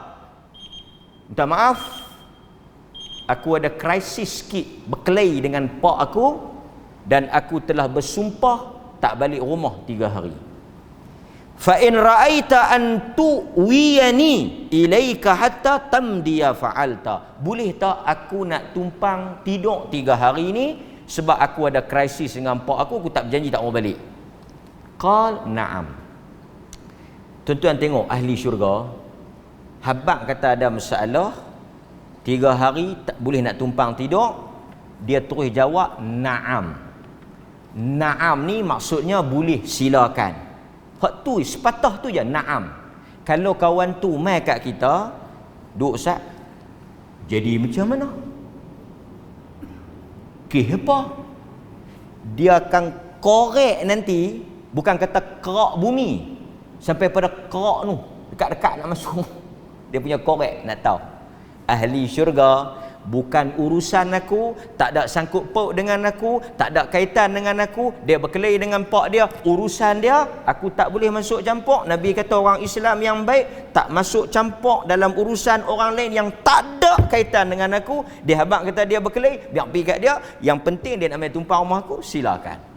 Minta maaf, aku ada krisis sikit berkelahi dengan pak aku, dan aku telah bersumpah tak balik rumah 3 hari. Fa in ra'aita an tuwiyani ilaika hatta tamdiya fa'alta. Boleh tak aku nak tumpang tidur 3 hari ni sebab aku ada krisis dengan pak aku tak berjanji tak mau balik. Qal na'am. Tuan-tuan tengok ahli syurga, habaq kata ada masalah 3 hari tak boleh nak tumpang tidur, dia terus jawab na'am. Na'am ni maksudnya boleh, silakan. Hak tu sepatah tu je na'am. Kalau kawan tu mai kat kita, duk Ustaz, jadi macam mana? Apa? Dia akan korek nanti, bukan kata kerak bumi, sampai pada kerak tu dekat-dekat nak masuk. Dia punya korek nak tahu. Ahli syurga, bukan urusan aku, tak ada sangkut paut dengan aku, tak ada kaitan dengan aku, dia berkelahi dengan pak dia, urusan dia, aku tak boleh masuk campur. Nabi kata orang Islam yang baik tak masuk campur dalam urusan orang lain yang tak ada kaitan dengan aku. Dia habaq kata dia berkelahi, biar pergi kat dia, yang penting dia nak main tumpang rumah aku, silakan.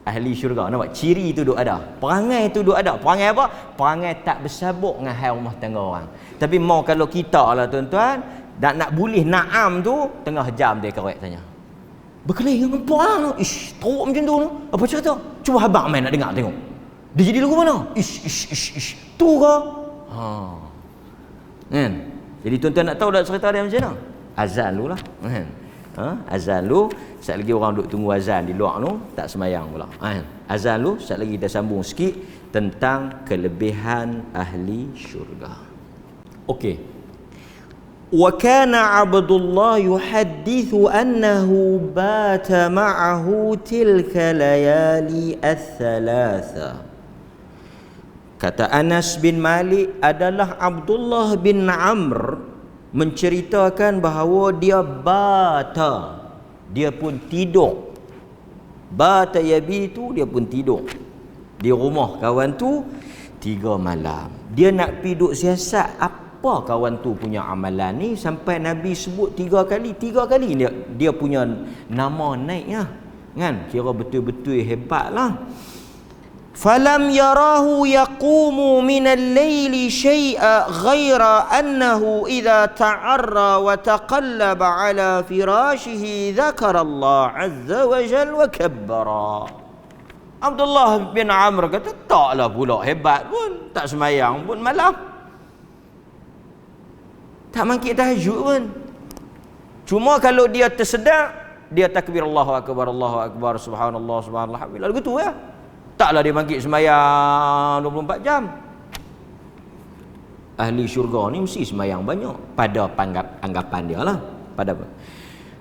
Ahli syurga, nampak ciri tu duk ada, perangai tu duk ada. Perangai apa? Perangai tak bersabuk dengan hal rumah tangga orang. Tapi mau kalau kita lah tuan-tuan, nak boleh na'am tu, tengah jam dia korek tanya, berkelahi dengan puan, ish, teruk macam tu, apa cerita? Cuba habaq main nak dengar tengok, dia jadi lagu mana? Ish, tu ke? Kan? Jadi tuan-tuan nak tahu dah cerita dia macam mana? Azan dulu lah, kan? Azan dulu, sekali lagi orang duk tunggu azan di luar tu, tak semayang pula. Azan dulu, sekali lagi kita sambung sikit tentang kelebihan ahli syurga. Okey. Wa kana Abdullah yuhaddithu annahu bata ma'ahu tilka layali ats-tsalatsa. Kata Anas bin Malik, adalah Abdullah bin Amr menceritakan bahawa dia bata, dia pun tidur. Bata yabitu, dia pun tidur di rumah kawan tu 3 malam. Dia nak pergi duk siasat apa kawan tu punya amalan ni, sampai Nabi sebut 3 kali. 3 kali dia punya nama naiknya, kan? Kira betul-betul hebatlah. Falam yarahu yaqumu minal layli syai'a ghaira annahu idza ta'arra wa taqallaba ala firashihi dzakara Allah azza wa jalla wa kabbara. Abdullah bin Amr kata, taklah pula hebat pun, tak semayang pun malam, tak mangkit tahajud pun. Cuma kalau dia tersedak, dia takbir Allahu Akbar, subhanallah, subhanallah, alhamdulillah, gitu ya. Taklah dia bangkit sembahyang 24 jam. Ahli syurga ni mesti sembahyang banyak pada anggapan dia lah. Pada apa?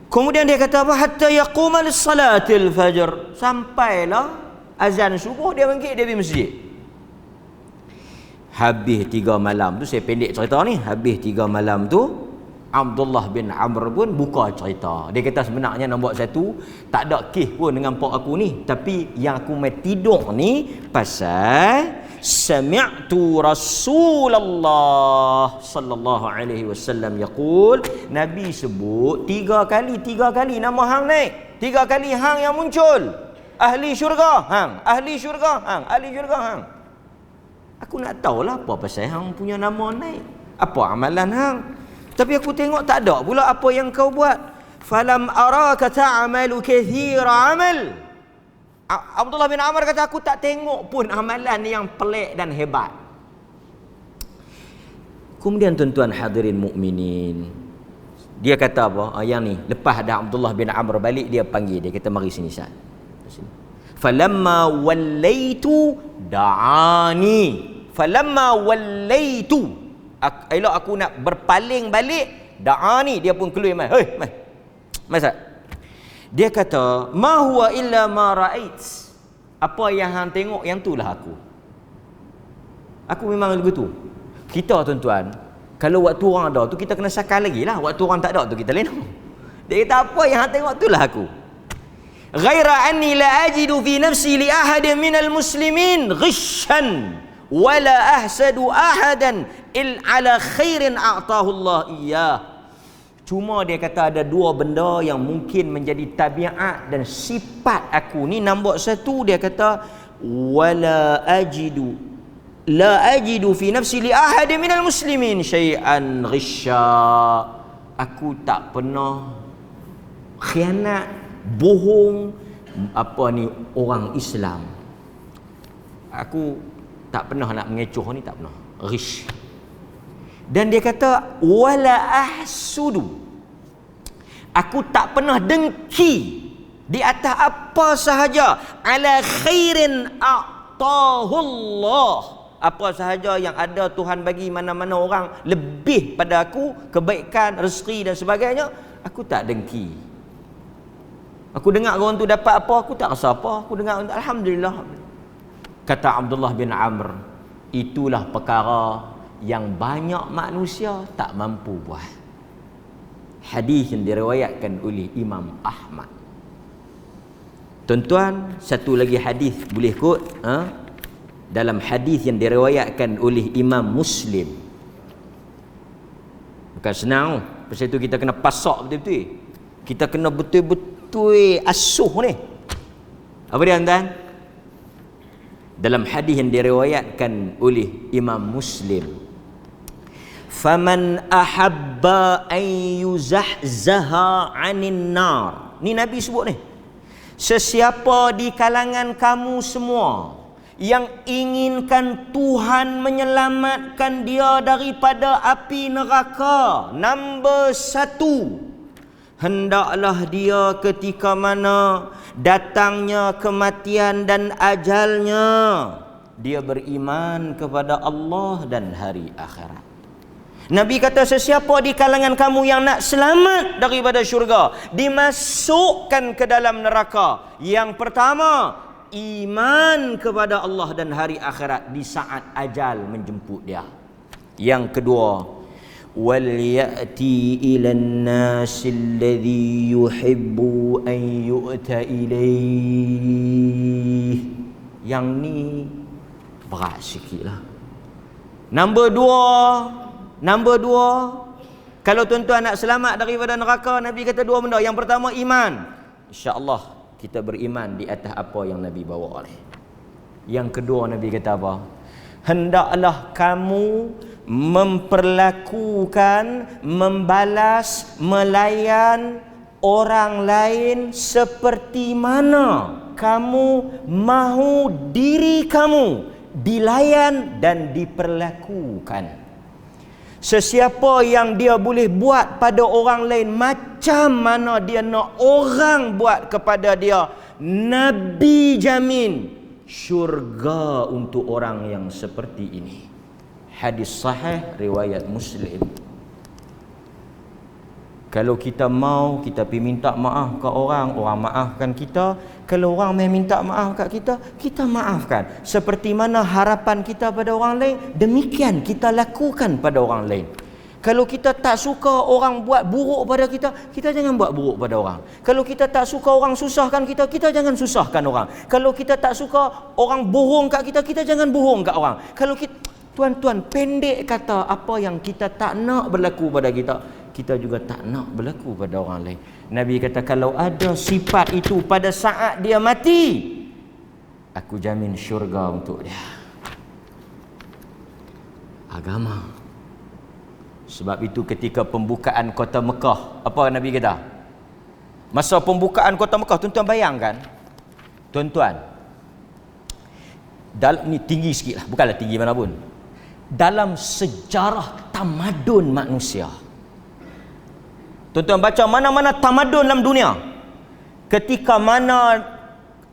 Kemudian dia kata apa? Hatta yaquma lis-salatil fajr. Sampailah azan subuh dia bangkit, dia pergi masjid. Habis 3 malam tu, saya pendek cerita ni, habis 3 malam tu Abdullah bin Amr pun buka cerita. Dia kata sebenarnya nombor 1 tak ada kes pun dengan pak aku ni, tapi yang aku mai tidur ni pasal sami'tu Rasulullah sallallahu alaihi wasallam yaqul, Nabi sebut 3 kali nama hang naik. 3 kali hang yang muncul. Ahli syurga hang, ahli syurga hang, ahli syurga hang. Aku nak tahulah apa pasal hang punya nama naik. Apa amalan hang? Tapi aku tengok tak ada pula apa yang kau buat. Falam araka ta'malu kathira amal. Abdullah bin Amr kata, aku tak tengok pun amalan yang pelik dan hebat. Kemudian tuan-tuan hadirin mukminin, dia kata apa? Yang ni, lepas ada Abdullah bin Amr balik, dia panggil, dia kata mari sini Sa'ad. Falamma wallaitu da'ani. Falamma wallaitu, elok aku nak berpaling balik, da'ani, dia pun keluar mai. Hei, mai. Masa dia kata, ma huwa illa ma ra'ait. Apa yang hang tengok, yang itulah aku. Aku memang begitu. Kita tuan-tuan, kalau waktu orang ada tu kita kena sakal lagi lah. Waktu orang tak ada tu kita lena. Dia kata apa yang hang tengok itulah aku. Ghaira anni la ajidu fi nafsi li ahadin minal muslimin ghishan wala ahsadu ahadan il ala khairin a'tahu Allah iyyah. Cuma dia kata ada 2 benda yang mungkin menjadi tabiat dan sifat aku ni. Nombor 1, dia kata la ajidu fi nafsi li ahadin minal muslimin syai'an ghisha. Aku tak pernah khianat, bohong orang Islam. Aku tak pernah nak mengecoh ni, tak pernah. Ghish. Dan dia kata wala ahsudu. Aku tak pernah dengki di atas apa sahaja ala khairin a'tahu Allah. Apa sahaja yang ada Tuhan bagi mana-mana orang lebih pada aku, kebaikan, rezeki dan sebagainya, aku tak dengki. Aku dengar orang tu dapat apa, aku tak rasa apa. Aku dengar alhamdulillah. Kata Abdullah bin Amr, itulah perkara yang banyak manusia tak mampu buat. Hadis yang diriwayatkan oleh Imam Ahmad. Tuan-tuan, satu lagi hadis boleh kot, dalam hadis yang diriwayatkan oleh Imam Muslim. Bukan senang, pasal itu kita kena pasak betul-betul. Kita kena betul-betul asuh ni. Apa dia tuan? Dalam hadis yang diriwayatkan oleh Imam Muslim, faman ahabba an yuzahzaha 'anil nar. Ni Nabi sebut ni. Sesiapa di kalangan kamu semua yang inginkan Tuhan menyelamatkan dia daripada api neraka, nombor 1, hendaklah dia ketika mana datangnya kematian dan ajalnya, dia beriman kepada Allah dan hari akhirat. Nabi kata sesiapa di kalangan kamu yang nak selamat daripada syurga, dimasukkan ke dalam neraka, yang pertama iman kepada Allah dan hari akhirat di saat ajal menjemput dia. Yang kedua, wal ya'ti ilan nasi alladhi yuhibbu an yu'ta ilaih. Yang ni berat sikit lah. Nombor dua, kalau tuan-tuan nak selamat daripada neraka, Nabi kata 2 benda. Yang pertama iman. InsyaAllah kita beriman di atas apa yang Nabi bawa oleh. Yang kedua Nabi kata apa? Hendaklah kamu memperlakukan, membalas, melayan orang lain seperti mana kamu mahu diri kamu dilayan dan diperlakukan. Sesiapa yang dia boleh buat pada orang lain macam mana dia nak orang buat kepada dia, Nabi jamin syurga untuk orang yang seperti ini. Hadis sahih riwayat Muslim. Kalau kita mau, kita pergi minta maaf ke orang, orang maafkan kita. Kalau orang main minta maaf kat kita, kita maafkan. Seperti mana harapan kita pada orang lain, demikian kita lakukan pada orang lain. Kalau kita tak suka orang buat buruk pada kita, kita jangan buat buruk pada orang. Kalau kita tak suka orang susahkan kita, kita jangan susahkan orang. Kalau kita tak suka orang bohong kat kita, kita jangan bohong kat orang. Kalau kita, tuan-tuan, pendek kata, apa yang kita tak nak berlaku pada kita, kita juga tak nak berlaku pada orang lain. Nabi kata, kalau ada sifat itu pada saat dia mati, aku jamin syurga untuk dia. Agama. Sebab itu ketika pembukaan kota Mekah, apa Nabi kata? Masa pembukaan kota Mekah, tuan-tuan bayangkan, tuan-tuan, ni tinggi sikit lah, bukanlah tinggi mana pun. Dalam sejarah tamadun manusia, tuan-tuan baca mana-mana tamadun dalam dunia, ketika mana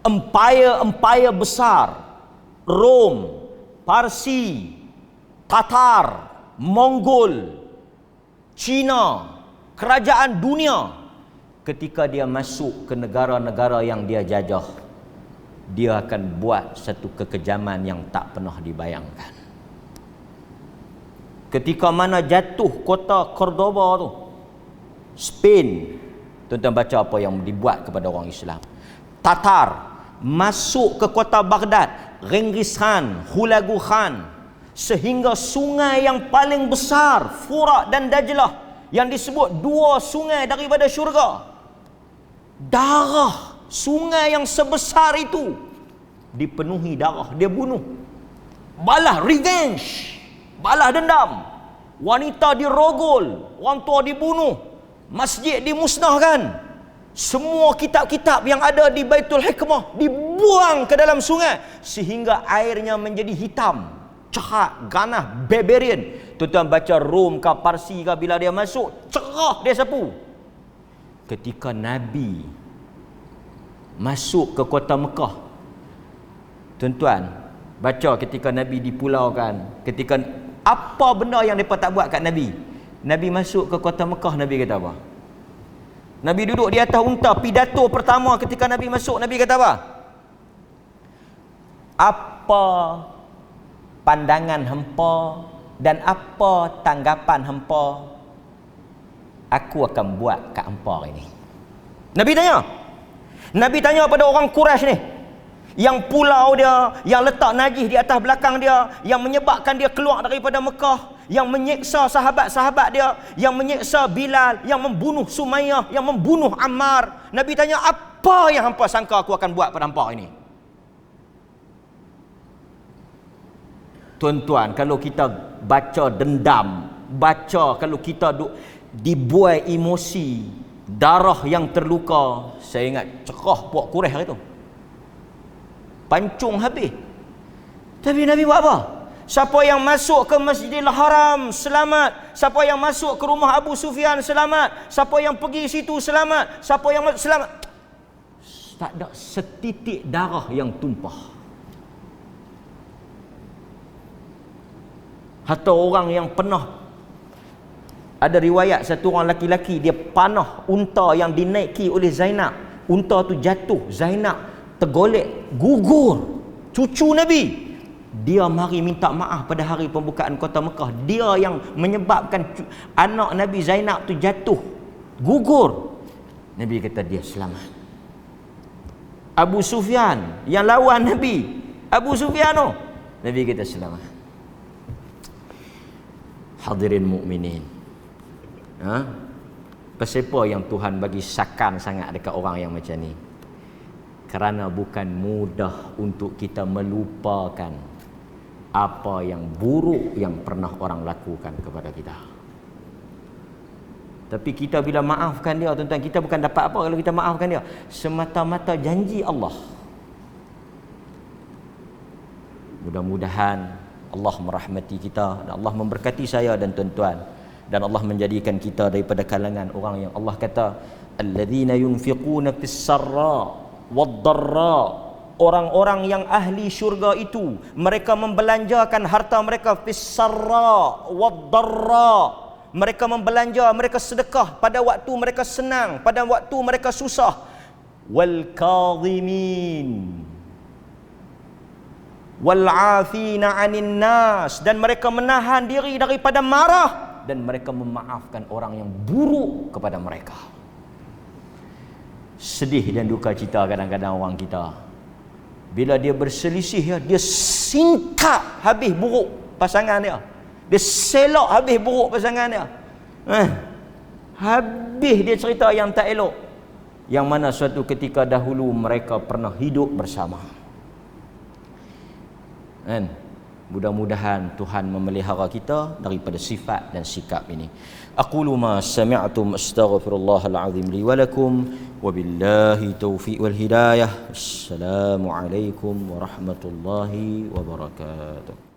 empire besar, Rom, Parsi, Tatar, Mongol, Cina, kerajaan dunia, ketika dia masuk ke negara-negara yang dia jajah, dia akan buat satu kekejaman yang tak pernah dibayangkan. Ketika mana jatuh kota Cordoba tu, Spain, tuan-tuan baca apa yang dibuat kepada orang Islam. Tatar masuk ke kota Baghdad, Genghis Khan, Hulagu Khan, sehingga sungai yang paling besar, Furat dan Dajlah, yang disebut dua sungai daripada syurga, darah sungai yang sebesar itu dipenuhi darah, dia bunuh, balas revenge, balas dendam. Wanita dirogol, orang tua dibunuh, masjid dimusnahkan, semua kitab-kitab yang ada di Baitul Hikmah dibuang ke dalam sungai sehingga airnya menjadi hitam, cerah, ganas, barbarian. Tuan-tuan baca Rom ke Parsi ke, bila dia masuk, cerah dia sapu. Ketika Nabi masuk ke kota Mekah, tuan-tuan baca ketika Nabi dipulaukan, ketika apa benda yang mereka tak buat kat Nabi. Nabi masuk ke kota Mekah, Nabi kata apa? Nabi duduk di atas unta, pidato pertama ketika Nabi masuk, Nabi kata apa? Apa pandangan hampa dan apa tanggapan hampa, aku akan buat kat hampa ini. Nabi tanya. Nabi tanya pada orang Quraisy ni, yang pulau dia, yang letak najis di atas belakang dia, yang menyebabkan dia keluar daripada Mekah, yang menyeksa sahabat-sahabat dia, yang menyeksa Bilal, yang membunuh Sumayyah, yang membunuh Ammar. Nabi tanya, apa yang hampa sangka aku akan buat pada hampa ini? Tuan-tuan, kalau kita baca dendam, kalau kita dibuai emosi, darah yang terluka, saya ingat cerah puak Quraisy hari tu, pancung habis. Tapi Nabi buat apa? Siapa yang masuk ke Masjidil Haram selamat, siapa yang masuk ke rumah Abu Sufyan selamat, siapa yang pergi situ selamat, siapa yang selamat. Tak ada setitik darah yang tumpah. Hatta orang yang pernah, ada riwayat satu orang laki-laki, dia panah unta yang dinaiki oleh Zainab, unta tu jatuh, Zainab tergolek, gugur, cucu Nabi, dia mari minta maaf pada hari pembukaan kota Mekah. Dia yang menyebabkan anak Nabi Zainab tu jatuh, gugur. Nabi kata dia selamat. Abu Sufyan yang lawan Nabi, Abu Sufyan tu, Nabi kata selamat. Hadirin mukminin, Kenapa yang Tuhan bagi sakan sangat dekat orang yang macam ni? Kerana bukan mudah untuk kita melupakan apa yang buruk yang pernah orang lakukan kepada kita. Tapi kita bila maafkan dia, tuan-tuan, kita bukan dapat apa kalau kita maafkan dia. Semata-mata janji Allah. Mudah-mudahan Allah merahmati kita dan Allah memberkati saya dan tuan-tuan, dan Allah menjadikan kita daripada kalangan orang yang Allah kata alladzina yunfiquna fis sarra wad darra. Orang-orang yang ahli syurga itu mereka membelanjakan harta mereka fis sarra wad darra. Mereka membelanja, mereka sedekah pada waktu mereka senang, pada waktu mereka susah. Wal kadhimin wal afina 'anil nas, dan mereka menahan diri daripada marah, dan mereka memaafkan orang yang buruk kepada mereka. Sedih dan duka cita kadang-kadang orang kita, bila dia berselisih, dia singkap habis buruk pasangan dia. Dia selok habis buruk pasangan dia. Habis dia cerita yang tak elok, yang mana suatu ketika dahulu mereka pernah hidup bersama. Mudah-mudahan Tuhan memelihara kita daripada sifat dan sikap ini. Aqulu ma sami'tum astaghfirullahal azim li wa lakum wa billahi taufiq wal hidayah. Assalamu alaikum warahmatullahi wabarakatuh.